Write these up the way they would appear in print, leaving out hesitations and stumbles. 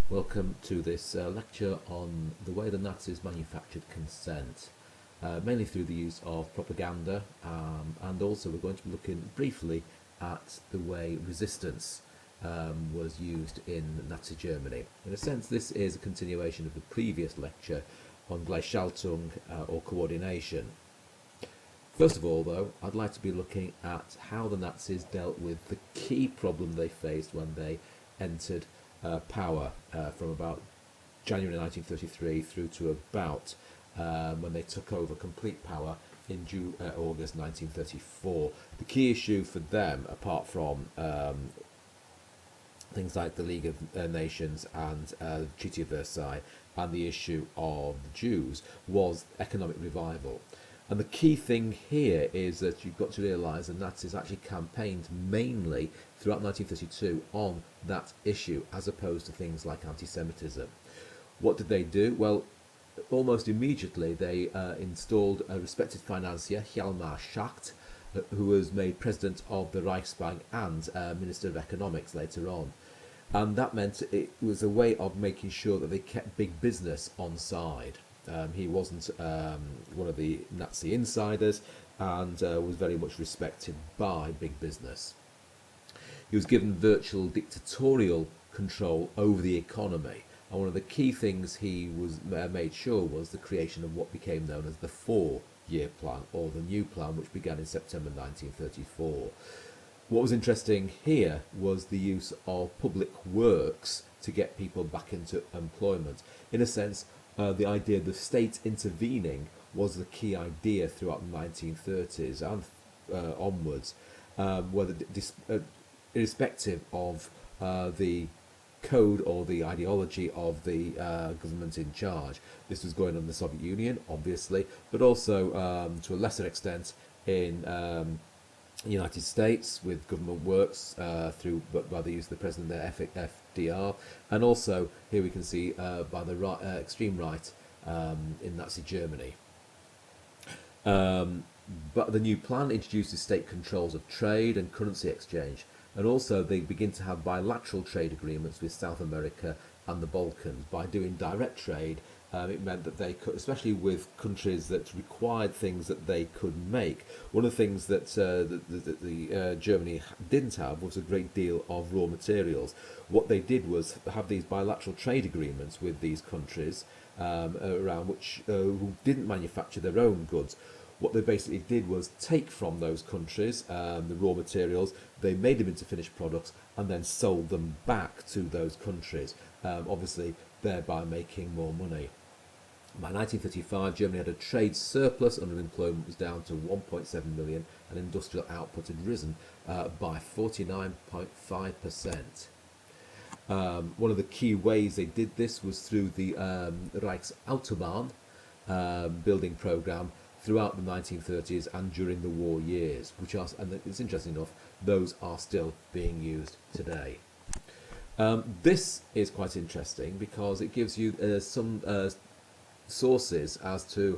Welcome to this lecture on the way the Nazis manufactured consent, mainly through the use of propaganda, and also we're going to be looking briefly at the way resistance was used in Nazi Germany. In a sense, this is a continuation of the previous lecture on Gleichschaltung or coordination. First of all, though, I'd like to be looking at how the Nazis dealt with the key problem they faced when they entered power from about January 1933 through to about when they took over complete power in August 1934. The key issue for them, apart from things like the League of Nations and the Treaty of Versailles and the issue of the Jews, was economic revival. And the key thing here is that you've got to realise the Nazis actually campaigned mainly throughout 1932 on that issue, as opposed to things like anti-Semitism. What did they do? Well, almost immediately they installed a respected financier, Hjalmar Schacht, who was made president of the Reichsbank and Minister of Economics later on. And that meant it was a way of making sure that they kept big business on side. He wasn't one of the Nazi insiders and was very much respected by big business. He was given virtual dictatorial control over the economy, and one of the key things he was made sure was the creation of what became known as the 4-year plan, or the new plan, which began in September 1934. What was interesting here was the use of public works to get people back into employment. In a sense, the idea of the state intervening was the key idea throughout the 1930s and onwards, whether irrespective of the code or the ideology of the government in charge. This was going on in the Soviet Union, obviously, but also to a lesser extent in the United States with government works by the use of the president there, FDR, and also here we can see by the extreme right in Nazi Germany. But the new plan introduces state controls of trade and currency exchange, and also they begin to have bilateral trade agreements with South America and the Balkans. By doing direct trade, it meant that they could, especially with countries that required things that they could make. One of the things that Germany didn't have was a great deal of raw materials. What they did was have these bilateral trade agreements with these countries around which who didn't manufacture their own goods. What they basically did was take from those countries the raw materials, they made them into finished products and then sold them back to those countries, obviously thereby making more money. By 1935, Germany had a trade surplus, unemployment was down to 1.7 million, and industrial output had risen by 49.5%. One of the key ways they did this was through the Reichsautobahn building programme throughout the 1930s and during the war years, and it's interesting enough, those are still being used today. This is quite interesting because it gives you some sources as to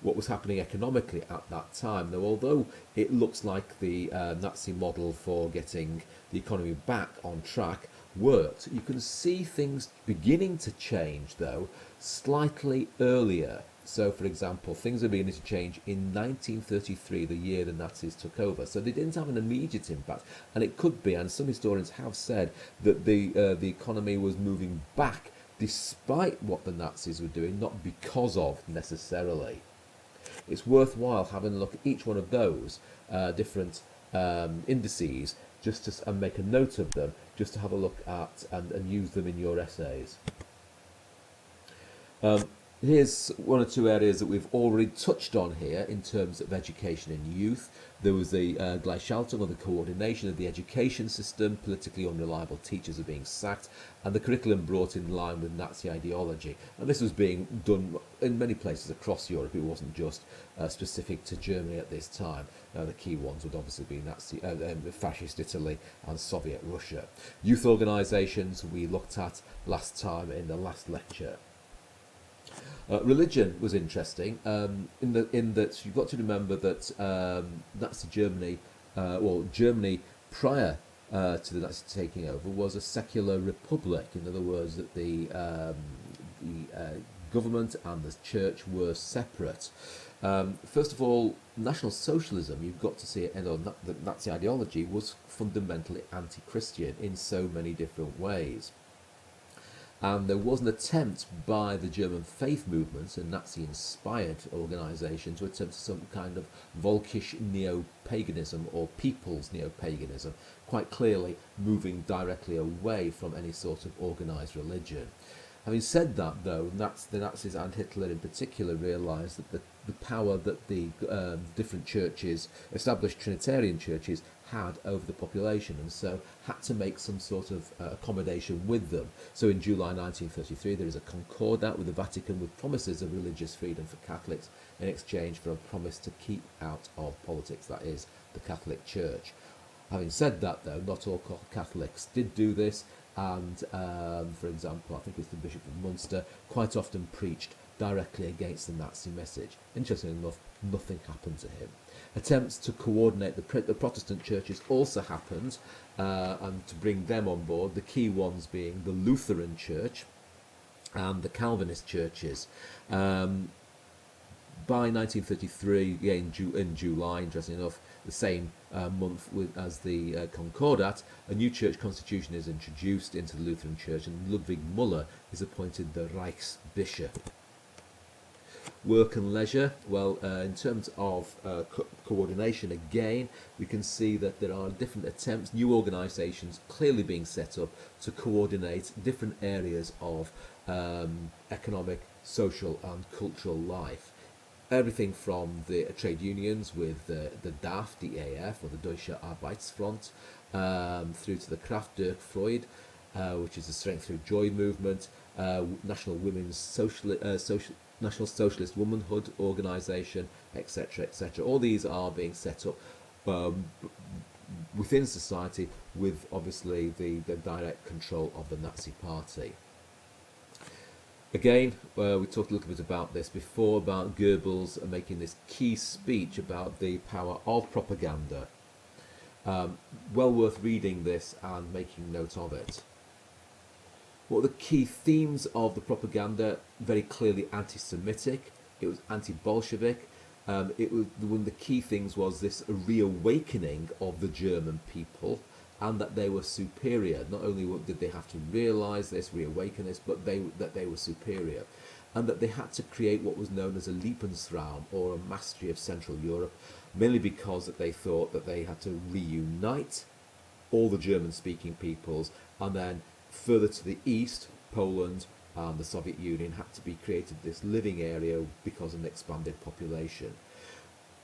what was happening economically at that time. Now, although it looks like the Nazi model for getting the economy back on track worked, you can see things beginning to change, though, slightly earlier. So, for example, things are beginning to change in 1933, the year the Nazis took over. So they didn't have an immediate impact, and it could be, and some historians have said, that the economy was moving back despite what the Nazis were doing, not because of necessarily. It's worthwhile having a look at each one of those different indices, just to and make a note of them, just to have a look at and use them in your essays. Here's one or two areas that we've already touched on here in terms of education in youth. There was the Gleichschaltung, or the coordination of the education system. Politically unreliable teachers are being sacked, and the curriculum brought in line with Nazi ideology. And this was being done in many places across Europe. It wasn't just specific to Germany at this time. The key ones would obviously be fascist Italy and Soviet Russia. Youth organisations we looked at last time in the last lecture. Religion was interesting in that you've got to remember that Nazi Germany, Germany prior to the Nazis taking over was a secular republic. In other words, that the government and the church were separate. First of all, National Socialism, you've got to see it, the Nazi ideology was fundamentally anti-Christian in so many different ways. And there was an attempt by the German faith movement, a Nazi-inspired organisation, to attempt some kind of Volkisch neo-paganism or people's neo-paganism, quite clearly moving directly away from any sort of organised religion. Having said that, though, the Nazis and Hitler in particular realised that the power that the different churches, established Trinitarian churches, had over the population, and so had to make some sort of accommodation with them. So in July 1933 there is a concordat with the Vatican with promises of religious freedom for Catholics in exchange for a promise to keep out of politics, that is, the Catholic Church. Having said that, though, not all Catholics did do this, and for example, I think it was the Bishop of Munster quite often preached directly against the Nazi message. Interestingly enough, nothing happened to him. Attempts to coordinate the Protestant churches also happened, and to bring them on board, the key ones being the Lutheran Church and the Calvinist churches. By 1933, in July, interestingly enough, the same month as the Concordat, a new church constitution is introduced into the Lutheran Church, and Ludwig Müller is appointed the Reichsbishop. Work and leisure, well, in terms of coordination, again, we can see that there are different attempts, new organisations clearly being set up to coordinate different areas of economic, social and cultural life. Everything from the trade unions with the DAF, DAF, or the Deutsche Arbeitsfront, through to the Kraft der Freude, which is the Strength Through Joy movement, National Socialist Womanhood Organisation, etc., etc. All these are being set up within society with, obviously, the direct control of the Nazi Party. Again, we talked a little bit about this before, about Goebbels making this key speech about the power of propaganda. Well worth reading this and making note of it. What were the key themes of the propaganda? Very clearly anti-Semitic. It was anti-Bolshevik. One of the key things was this reawakening of the German people, and that they were superior. Not only did they have to realise this, reawaken this, but that they were superior. And that they had to create what was known as a Lebensraum, or a mastery of Central Europe, mainly because that they thought that they had to reunite all the German-speaking peoples, and then further to the east, Poland and the Soviet Union had to be created this living area because of an expanded population.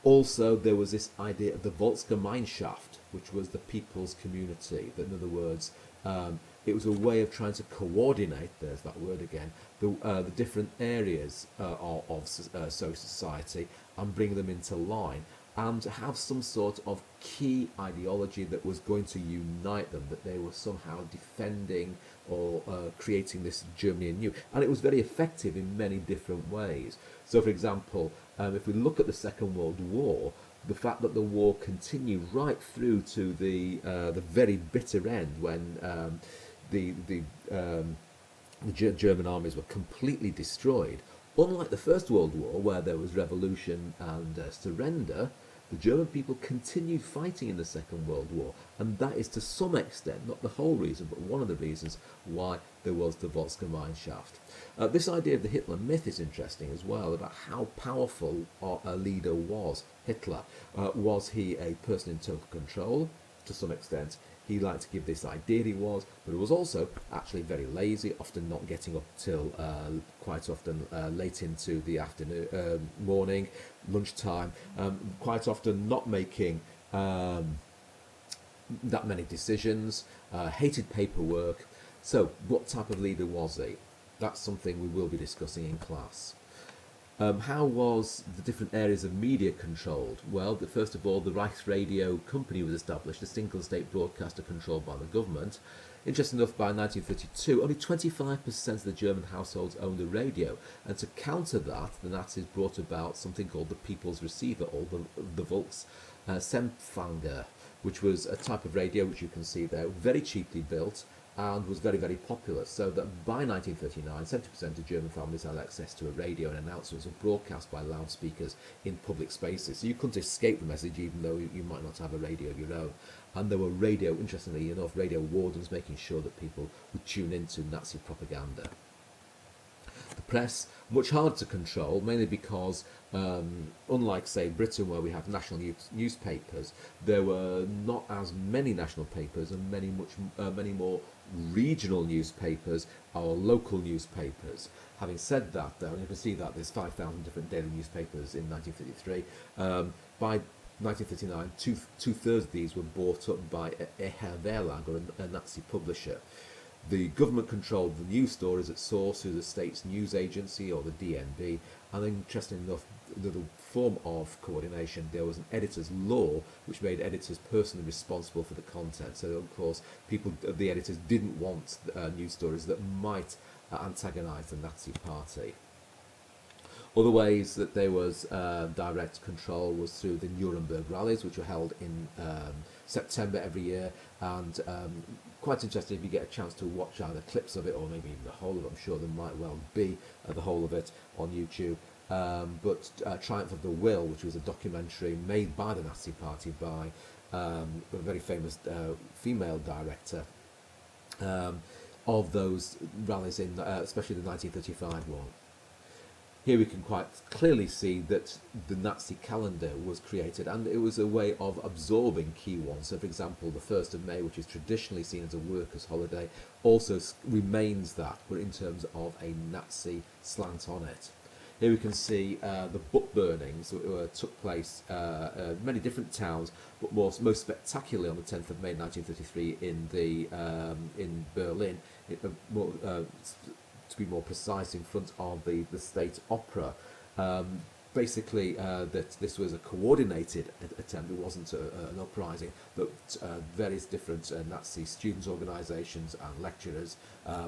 Also, there was this idea of the Volksgemeinschaft, which was the people's community. In other words, it was a way of trying to coordinate, there's that word again, the different areas of society and bring them into line, and to have some sort of key ideology that was going to unite them, that they were somehow defending or creating this Germany anew. And it was very effective in many different ways. So, for example, if we look at the Second World War, the fact that the war continued right through to the very bitter end, when the German armies were completely destroyed. Unlike the First World War, where there was revolution and surrender, the German people continued fighting in the Second World War, and that is to some extent, not the whole reason, but one of the reasons why there was the Volksgemeinschaft. This idea of the Hitler myth is interesting as well, about how powerful a leader was Hitler. Was he a person in total control? To some extent, he liked to give this idea he was, but he was also actually very lazy, often not getting up till quite often late into the afternoon, morning, lunchtime, quite often not making that many decisions, hated paperwork. So what type of leader was he? That's something we will be discussing in class. How was the different areas of media controlled? Well, first of all, the Reichsradio company was established, a single state broadcaster controlled by the government. Interesting enough, by 1932, only 25% of the German households owned a radio, and to counter that, the Nazis brought about something called the People's Receiver, or the Volksempfänger, which was a type of radio which you can see there, very cheaply built and was very, very popular. So that by 1939, 70% of German families had access to a radio, and announcements were broadcast by loudspeakers in public spaces. So you couldn't escape the message even though you might not have a radio of your own. And there were interestingly enough, radio wardens making sure that people would tune into Nazi propaganda. The press, much harder to control, mainly because, unlike, say, Britain, where we have national newspapers, there were not as many national papers and many more regional newspapers or local newspapers. Having said that, though, and you can see that there's 5,000 different daily newspapers in 1953. By 1939, two-thirds of these were bought up by a Verlag, or a Nazi publisher. The government controlled the news stories at source through the state's news agency, or the DNB, and interestingly enough, the form of coordination, there was an editor's law which made editors personally responsible for the content. So of course the editors didn't want news stories that might antagonise the Nazi party. Other ways that there was direct control was through the Nuremberg rallies, which were held in September every year, and quite interesting if you get a chance to watch either clips of it or maybe even the whole of it. I'm sure there might well be the whole of it on YouTube. But Triumph of the Will, which was a documentary made by the Nazi Party by a very famous female director of those rallies, in especially the 1935 one. Here we can quite clearly see that the Nazi calendar was created, and it was a way of absorbing key ones. So, for example, the 1st of May, which is traditionally seen as a workers' holiday, also remains that, but in terms of a Nazi slant on it. Here we can see the book burnings that took place in many different towns, but most spectacularly on the 10th of May 1933 in Berlin. To be more precise, in front of the State Opera. Basically, that this was a coordinated attempt. It wasn't an uprising, but various different Nazi students' organisations and lecturers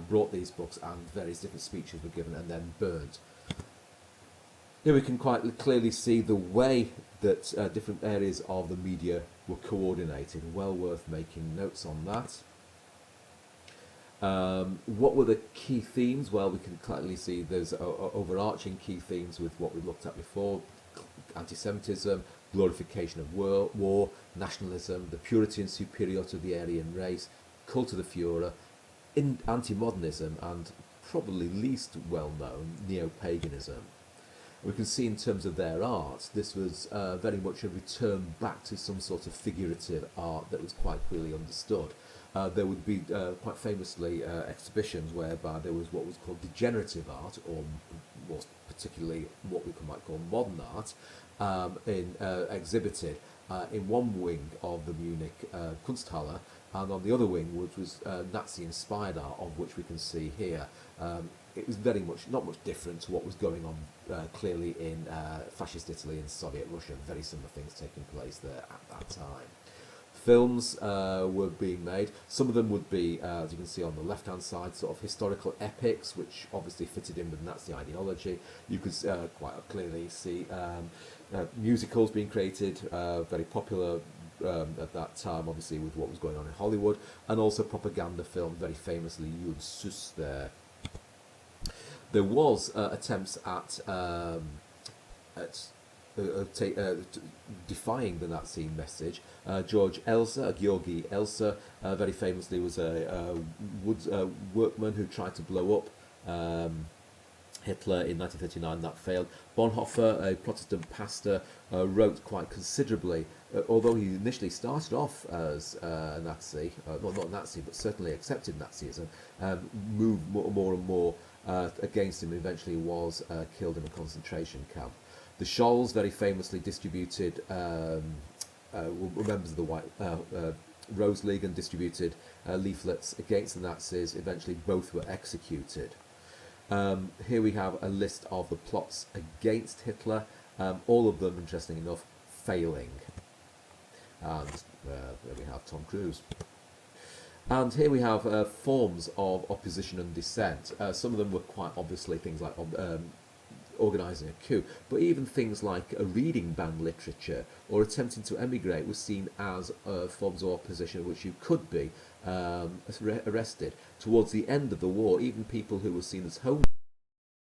brought these books, and various different speeches were given and then burnt. Here we can quite clearly see the way that different areas of the media were coordinated. Well worth making notes on that. What were the key themes? Well, we can clearly see there's overarching key themes with what we looked at before: anti-Semitism, glorification of war, nationalism, the purity and superiority of the Aryan race, cult of the Führer, anti-modernism, and probably least well known, neo-paganism. We can see in terms of their art, this was very much a return back to some sort of figurative art that was quite clearly understood. There would be quite famously exhibitions whereby there was what was called degenerative art, or more particularly what we might call modern art, exhibited in one wing of the Munich Kunsthalle, and on the other wing, which was Nazi-inspired art, of which we can see here. It was very much not much different to what was going on clearly in fascist Italy and Soviet Russia. Very similar things taking place there at that time. Films were being made. Some of them would be, as you can see on the left-hand side, sort of historical epics, which obviously fitted in with Nazi ideology. You could quite clearly see musicals being created, very popular at that time, obviously, with what was going on in Hollywood, and also propaganda film, very famously, Jud Süß there. There was attempts at defying the Nazi message. Georgi Elser, very famously, was a workman who tried to blow up Hitler in 1939. That failed. Bonhoeffer, a Protestant pastor, wrote quite considerably, although he initially started off as a Nazi, well, not a Nazi, but certainly accepted Nazism, moved more and more against him, and eventually was killed in a concentration camp. The Scholls very famously distributed, were members of the White Rose League, and distributed leaflets against the Nazis. Eventually both were executed. Here we have a list of the plots against Hitler, all of them, interesting enough, failing. And there we have Tom Cruise. And here we have forms of opposition and dissent. Some of them were quite obviously things like organising a coup, but even things like reading banned literature or attempting to emigrate was seen as forms of opposition which you could be arrested. Towards the end of the war, even people who were seen as homeless